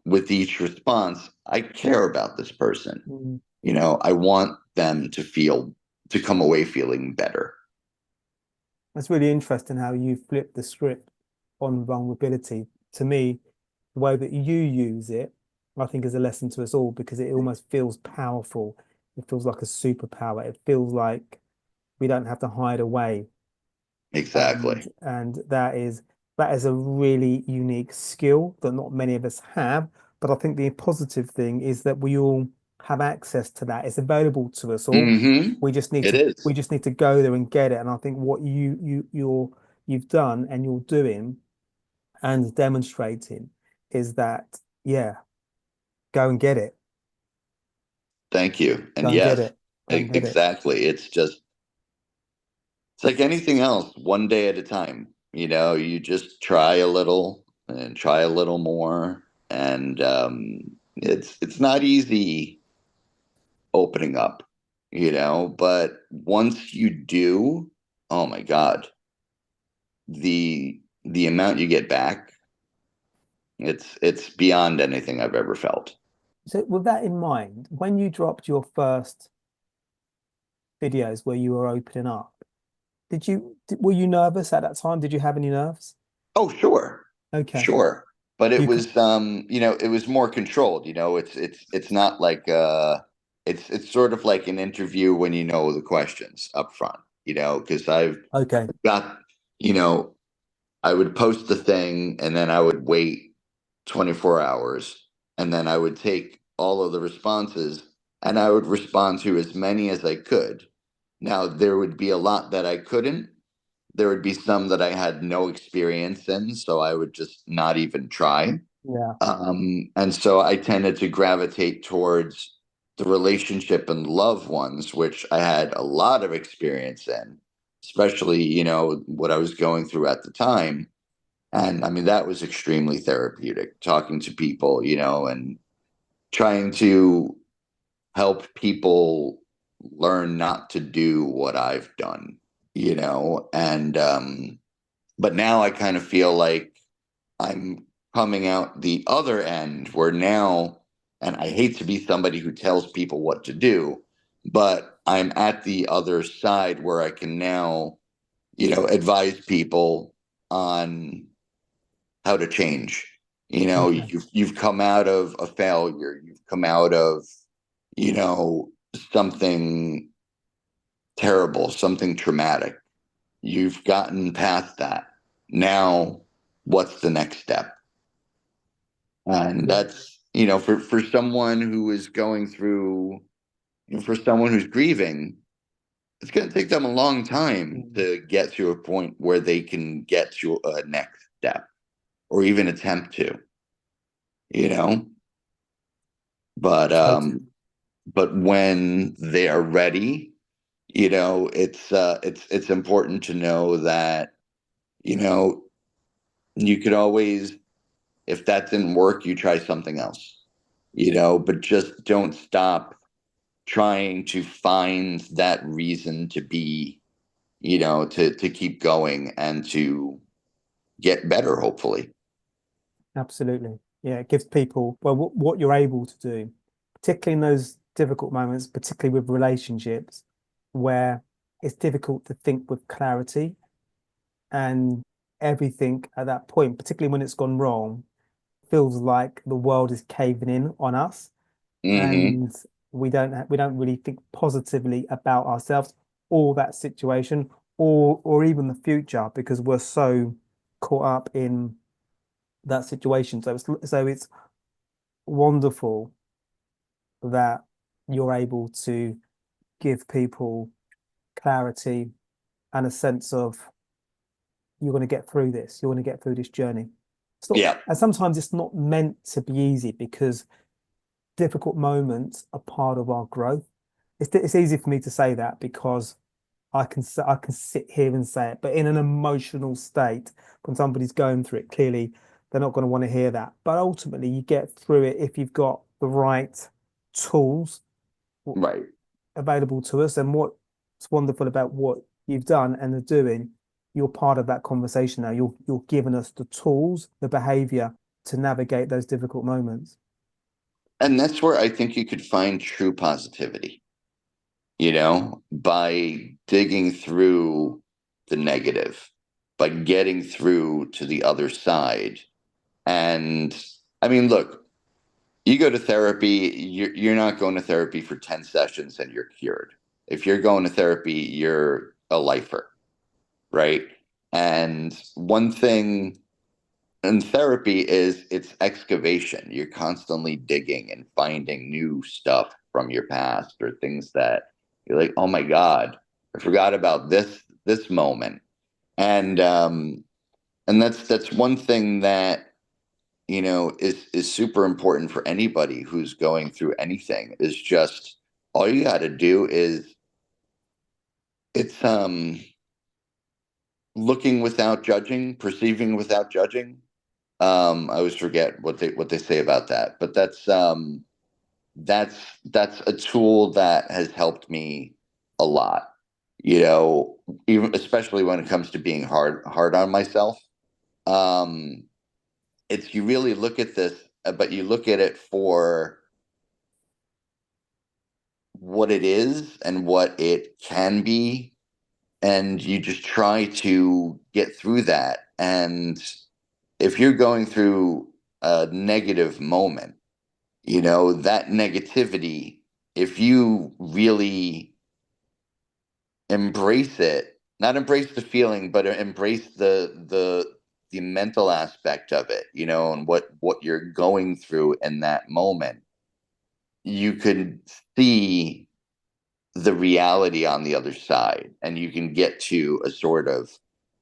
[SPEAKER 3] with each response, I care about this person.
[SPEAKER 1] Mm.
[SPEAKER 3] I want them to come away feeling better.
[SPEAKER 1] That's really interesting how you flip the script on vulnerability. To me, the way that you use it, I think is a lesson to us all because it almost feels powerful. It feels like a superpower. It feels like we don't have to hide away.
[SPEAKER 3] Exactly.
[SPEAKER 1] And that is a really unique skill that not many of us have. But I think the positive thing is that we all have access to that. It's available to us all. We just need
[SPEAKER 3] It
[SPEAKER 1] to we
[SPEAKER 3] is.
[SPEAKER 1] just need to go there and get it. And I think what you've done and you're doing and demonstrating is that, yeah, go and get it.
[SPEAKER 3] Thank you. And
[SPEAKER 1] Go and get
[SPEAKER 3] yes,
[SPEAKER 1] it. Go and get it.
[SPEAKER 3] exactly. It's like anything else, one day at a time. You just try a little and try a little more. And it's not easy opening up, but once you do, oh my God, the amount you get back, it's beyond anything I've ever felt.
[SPEAKER 1] So with that in mind, when you dropped your first videos where you were opening up, were you nervous at that time? Did you have any nerves?
[SPEAKER 3] Oh, sure.
[SPEAKER 1] Okay.
[SPEAKER 3] Sure. But it
[SPEAKER 1] You c-
[SPEAKER 3] was it was more controlled, it's not like it's sort of like an interview when you know the questions up front, because I've
[SPEAKER 1] okay.
[SPEAKER 3] got, you know, I would post the thing and then I would wait 24 hours and then I would take all of the responses and I would respond to as many as I could. Now, there would be a lot that I couldn't. There would be some that I had no experience in, so I would just not even try.
[SPEAKER 1] Yeah.
[SPEAKER 3] And so I tended to gravitate towards the relationship and loved ones, which I had a lot of experience in, especially, what I was going through at the time. And I mean, that was extremely therapeutic, talking to people, and trying to help people learn not to do what I've done, and but now I kind of feel like I'm coming out the other end where now, and I hate to be somebody who tells people what to do, but I'm at the other side where I can now, advise people on how to change.
[SPEAKER 1] Okay.
[SPEAKER 3] You've come out of a failure, you've come out of, you know, something terrible, something traumatic. You've gotten past that. Now, what's the next step? And
[SPEAKER 1] Yeah.
[SPEAKER 3] that's, for someone who is going through, for someone who's grieving, it's going to take them a long time
[SPEAKER 1] Mm.
[SPEAKER 3] to get to a point where they can get to a next step or even attempt to, you know. But
[SPEAKER 1] Totally.
[SPEAKER 3] but when they are ready, it's important to know that, you know, you could always, if that didn't work, you try something else, but just don't stop trying to find that reason to be, to keep going and to get better, hopefully.
[SPEAKER 1] Absolutely. Yeah. It gives people, well, what you're able to do, particularly in those difficult moments, particularly with relationships, where it's difficult to think with clarity and everything at that point, particularly when it's gone wrong, feels like the world is caving in on us
[SPEAKER 3] Hmm.
[SPEAKER 1] and we don't really think positively about ourselves or that situation or even the future because we're so caught up in that situation. So it's wonderful that you're able to give people clarity and a sense of you're going to get through this. You're going to get through this journey.
[SPEAKER 3] Yeah.
[SPEAKER 1] And sometimes it's not meant to be easy because difficult moments are part of our growth. It's easy for me to say that because I can sit here and say it, but in an emotional state, when somebody's going through it, clearly they're not going to want to hear that. But ultimately, you get through it if you've got the right tools
[SPEAKER 3] Right.
[SPEAKER 1] available to us. And what's wonderful about what you've done and are doing, you're part of that conversation now. You're giving us the tools, the behavior to navigate those difficult moments.
[SPEAKER 3] And that's where I think you could find true positivity, by digging through the negative, by getting through to the other side. And I mean, look, you go to therapy, you're not going to therapy for 10 sessions and you're cured. If you're going to therapy, you're a lifer, right? And one thing in therapy is it's excavation. You're constantly digging and finding new stuff from your past or things that you're like, oh my God, I forgot about this moment. And that's one thing that is super important for anybody who's going through anything. Is just all you got to do is it's looking without judging, perceiving without judging. I always forget what they say about that, but that's a tool that has helped me a lot. Even especially when it comes to being hard on myself. Um, it's you really look at this, but you look at it for what it is and what it can be, and you just try to get through that. And if you're going through a negative moment, that negativity, if you really embrace it, not embrace the feeling, but embrace the mental aspect of it, and what you're going through in that moment, you can see the reality on the other side, and you can get to a sort of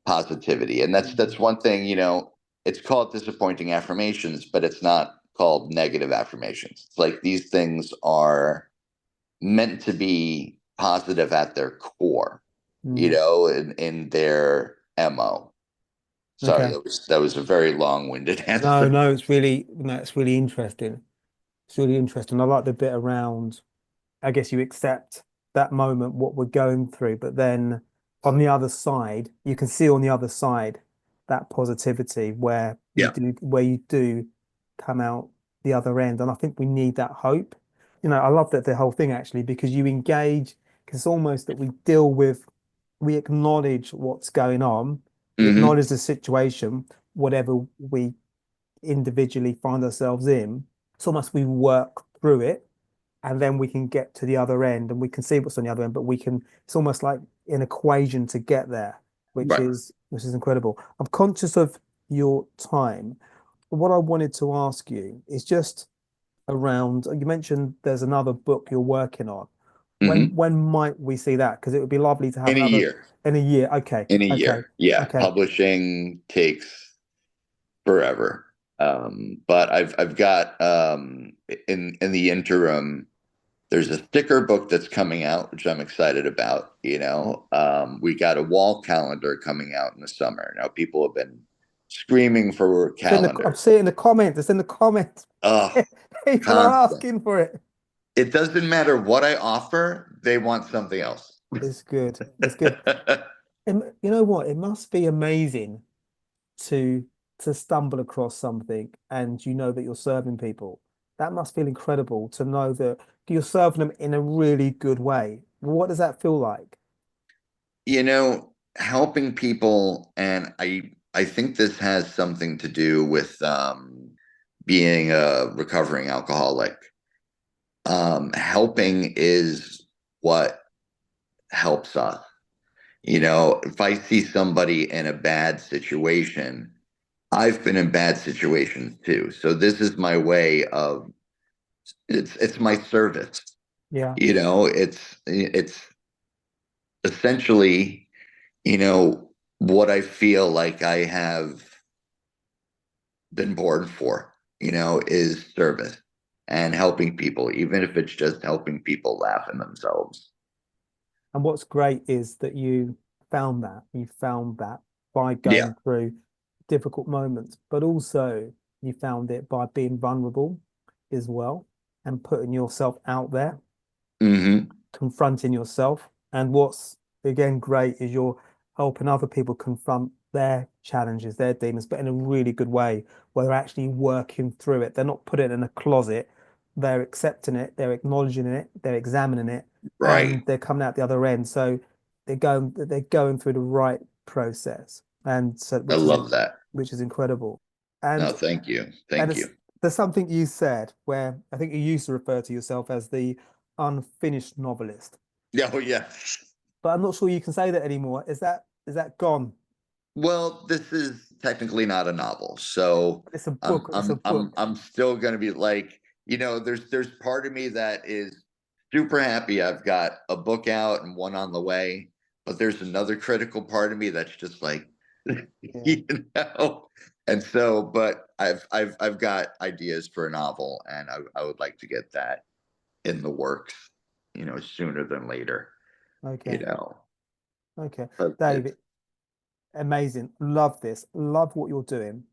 [SPEAKER 3] positivity. And that's one thing, it's called disappointing affirmations, but it's not called negative affirmations. It's like these things are meant to be positive at their core,
[SPEAKER 1] Mm.
[SPEAKER 3] in their MO. Sorry,
[SPEAKER 1] Okay.
[SPEAKER 3] that was a very long-winded
[SPEAKER 1] No,
[SPEAKER 3] answer.
[SPEAKER 1] no, it's really, no, it's really interesting. It's really interesting. I like the bit around, I guess you accept that moment, what we're going through, but then on the other side, you can see on the other side that positivity
[SPEAKER 3] Yeah.
[SPEAKER 1] where you do come out the other end. And I think we need that hope. I love that the whole thing actually, because you engage, because it's almost that we acknowledge what's going on, we
[SPEAKER 3] Hmm.
[SPEAKER 1] acknowledge the situation, whatever we individually find ourselves in. It's almost we work through it and then we can get to the other end and we can see what's on the other end, but it's almost like an equation to get there,
[SPEAKER 3] Right.
[SPEAKER 1] which is incredible. I'm conscious of your time. What I wanted to ask you is just around, you mentioned there's another book you're working on.
[SPEAKER 3] Hmm.
[SPEAKER 1] When might we see that? Because it would be lovely to have
[SPEAKER 3] In a
[SPEAKER 1] another
[SPEAKER 3] year.
[SPEAKER 1] in a year. Okay,
[SPEAKER 3] In a
[SPEAKER 1] okay,
[SPEAKER 3] year. Yeah.
[SPEAKER 1] okay.
[SPEAKER 3] Publishing takes forever. But I've got in the interim, there's a sticker book that's coming out, which I'm excited about. We got a wall calendar coming out in the summer. Now people have been screaming for
[SPEAKER 1] I'm
[SPEAKER 3] calendars.
[SPEAKER 1] seeing in the comments. It's in the comments.
[SPEAKER 3] Oh,
[SPEAKER 1] People are
[SPEAKER 3] constant.
[SPEAKER 1] asking for it.
[SPEAKER 3] It doesn't matter what I offer, they want something else.
[SPEAKER 1] It's good. It's good. And you know what? It must be amazing to stumble across something and you know that you're serving people. That must feel incredible to know that you're serving them in a really good way. What does that feel like?
[SPEAKER 3] Helping people, and I think this has something to do with being a recovering alcoholic. Helping is what helps us. If I see somebody in a bad situation, I've been in bad situations too. So this is my way of it's my service.
[SPEAKER 1] Yeah.
[SPEAKER 3] It's essentially, what I feel like I have been born for, is service and helping people, even if it's just helping people laugh in themselves.
[SPEAKER 1] And what's great is that you found that. You found that by
[SPEAKER 3] Yeah.
[SPEAKER 1] going through difficult moments, but also you found it by being vulnerable as well and putting yourself out there,
[SPEAKER 3] Hmm.
[SPEAKER 1] confronting yourself. And what's again great is you're helping other people confront their challenges, their demons, but in a really good way where they're actually working through it. They're not putting it in a closet, they're accepting it, they're acknowledging it, they're examining it, and
[SPEAKER 3] Right.
[SPEAKER 1] they're coming out the other end. So they're going through the right process. And so
[SPEAKER 3] I love that.
[SPEAKER 1] which is incredible.
[SPEAKER 3] No,
[SPEAKER 1] And
[SPEAKER 3] thank you.
[SPEAKER 1] and
[SPEAKER 3] Thank you.
[SPEAKER 1] there's something you said where I think you used to refer to yourself as the unfinished novelist,
[SPEAKER 3] Yeah, oh, yes.
[SPEAKER 1] but I'm not sure you can say that anymore. Is that gone?
[SPEAKER 3] Well, this is technically not a novel, so
[SPEAKER 1] It's a
[SPEAKER 3] I'm
[SPEAKER 1] book. It's a
[SPEAKER 3] I'm I'm
[SPEAKER 1] book.
[SPEAKER 3] I'm still gonna be like, there's part of me that is super happy I've got a book out and one on the way, but there's another critical part of me that's just like,
[SPEAKER 1] Yeah.
[SPEAKER 3] you know. And so, but I've got ideas for a novel, and I would like to get that in the works, sooner than later, you
[SPEAKER 1] Okay.
[SPEAKER 3] know.
[SPEAKER 1] Okay.
[SPEAKER 3] But it's
[SPEAKER 1] David, amazing. Love this. Love what you're doing.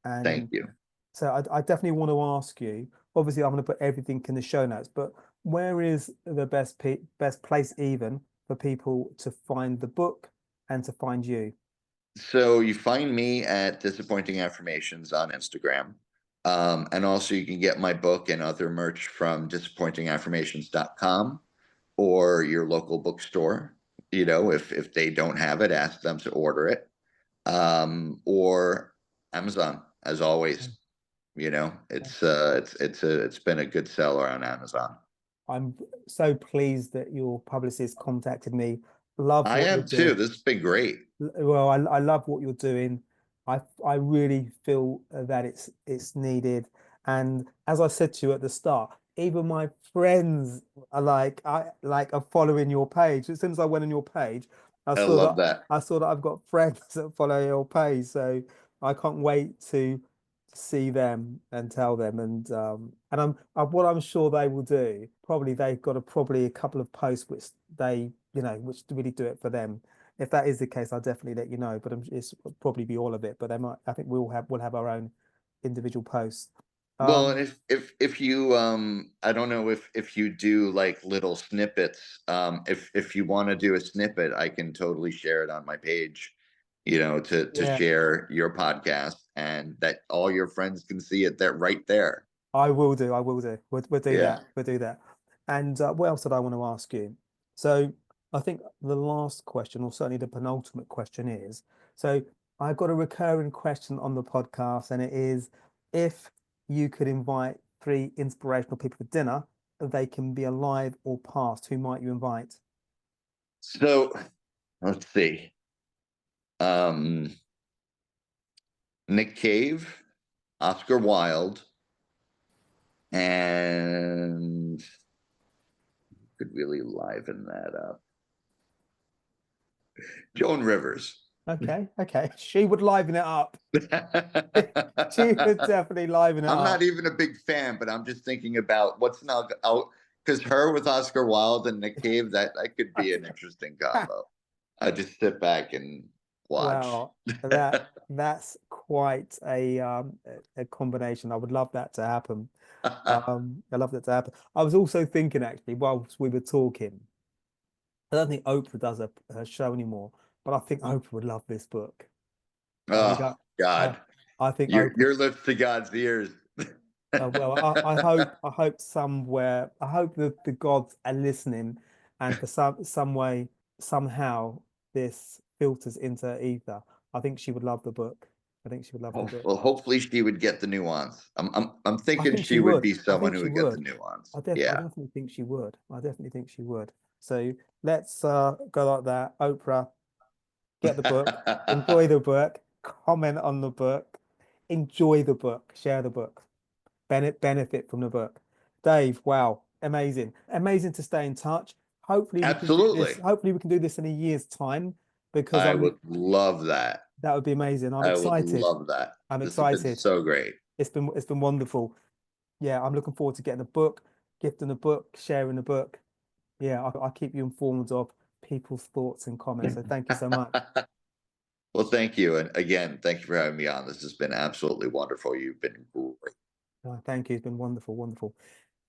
[SPEAKER 3] Thank
[SPEAKER 1] And
[SPEAKER 3] you.
[SPEAKER 1] so I definitely want to ask you. Obviously, I'm going to put everything in the show notes, but where is the best place even for people to find the book and to find you?
[SPEAKER 3] So you find me at Disappointing Affirmations on Instagram. And also you can get my book and other merch from disappointingaffirmations.com or your local bookstore. If they don't have it, ask them to order it. Or Amazon, as always. It's been a good seller on Amazon.
[SPEAKER 1] I'm so pleased that your publicist contacted me. Love
[SPEAKER 3] I
[SPEAKER 1] what you're
[SPEAKER 3] am too.
[SPEAKER 1] doing.
[SPEAKER 3] This has been great.
[SPEAKER 1] Well, I love what you're doing. I really feel that it's needed. And as I said to you at the start, even my friends are are following your page. As soon as I went on your page, I
[SPEAKER 3] I
[SPEAKER 1] saw
[SPEAKER 3] love
[SPEAKER 1] that
[SPEAKER 3] that.
[SPEAKER 1] I saw that I've got friends that follow your page. So I can't wait to see them and tell them. And what I'm sure they will do. Probably they've got probably a couple of posts which which really do it for them. If that is the case, I'll definitely let you know. But it's probably be all of it. But they might. I think we'll have our own individual posts.
[SPEAKER 3] Well, and
[SPEAKER 1] Um,
[SPEAKER 3] if you I don't know if you do like little snippets. If you want to do a snippet, I can totally share it on my page, to
[SPEAKER 1] yeah,
[SPEAKER 3] share your podcast and that all your friends can see it there right there.
[SPEAKER 1] I will do. I will do. We'll do
[SPEAKER 3] Yeah.
[SPEAKER 1] that. We'll do that. And what else did I want to ask you? So I think the last question, or certainly the penultimate question, is so I've got a recurring question on the podcast, and it is if you could invite three inspirational people for dinner, they can be alive or past. Who might you invite?
[SPEAKER 3] So let's see. Um, Nick Cave, Oscar Wilde, and could really liven that up. Joan Rivers.
[SPEAKER 1] Okay, okay. She would liven it up. She would definitely liven it
[SPEAKER 3] I'm not
[SPEAKER 1] up.
[SPEAKER 3] even a big fan, but I'm just thinking about what's now out because her with Oscar Wilde and Nick Cave, that could be an interesting combo. I just sit back and watch.
[SPEAKER 1] Well, that's quite a combination. I would love that to happen. I love that to happen. I was also thinking actually, whilst we were talking, I don't think Oprah does her show anymore, but I think Oprah would love this book. I think
[SPEAKER 3] Oh
[SPEAKER 1] I,
[SPEAKER 3] God,
[SPEAKER 1] I think Oprah.
[SPEAKER 3] your lips to God's ears.
[SPEAKER 1] Well, I hope somewhere, I hope that the gods are listening, and for some way, somehow, this filters into ether. I think she would love the book. I think she would love the book.
[SPEAKER 3] Well, hopefully she would get the nuance. I'm
[SPEAKER 1] I
[SPEAKER 3] thinking
[SPEAKER 1] think she
[SPEAKER 3] she would
[SPEAKER 1] would.
[SPEAKER 3] be
[SPEAKER 1] I
[SPEAKER 3] someone
[SPEAKER 1] think
[SPEAKER 3] who
[SPEAKER 1] she
[SPEAKER 3] would get the
[SPEAKER 1] would.
[SPEAKER 3] nuance.
[SPEAKER 1] I
[SPEAKER 3] Yeah.
[SPEAKER 1] definitely think she would. I definitely think she would. So let's go like that. Oprah, get the book, enjoy the book, comment on the book, enjoy the book, share the book, benefit from the book. Dave, wow, amazing. Amazing to stay in touch. Hopefully we can do this.
[SPEAKER 3] Absolutely.
[SPEAKER 1] Hopefully we can do this in a year's time because
[SPEAKER 3] I would love that.
[SPEAKER 1] that would be amazing. I'm
[SPEAKER 3] I would
[SPEAKER 1] excited.
[SPEAKER 3] love that.
[SPEAKER 1] I'm
[SPEAKER 3] This has been
[SPEAKER 1] excited.
[SPEAKER 3] so great.
[SPEAKER 1] It's been wonderful. Yeah, I'm looking forward to getting the book, gifting the book, sharing the book. Yeah, I'll keep you informed of people's thoughts and comments. So thank you so much.
[SPEAKER 3] Well, thank you. And again, thank you for having me on. This has been absolutely wonderful. You've been great.
[SPEAKER 1] Thank you. It's been wonderful, wonderful.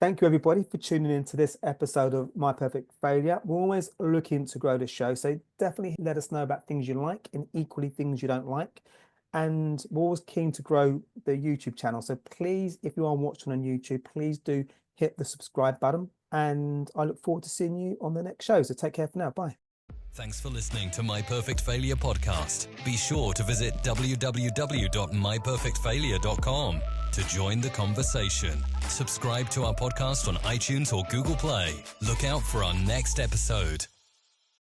[SPEAKER 1] Thank you, everybody, for tuning in to this episode of My Perfect Failure. We're always looking to grow the show, so definitely let us know about things you like and equally things you don't like. And we're always keen to grow the YouTube channel. So please, if you are watching on YouTube, please do hit the subscribe button. And I look forward to seeing you on the next show. So take care for now. Bye.
[SPEAKER 2] Thanks for listening to My Perfect Failure podcast. Be sure to visit www.myperfectfailure.com to join the conversation. Subscribe to our podcast on iTunes or Google Play. Look out for our next episode.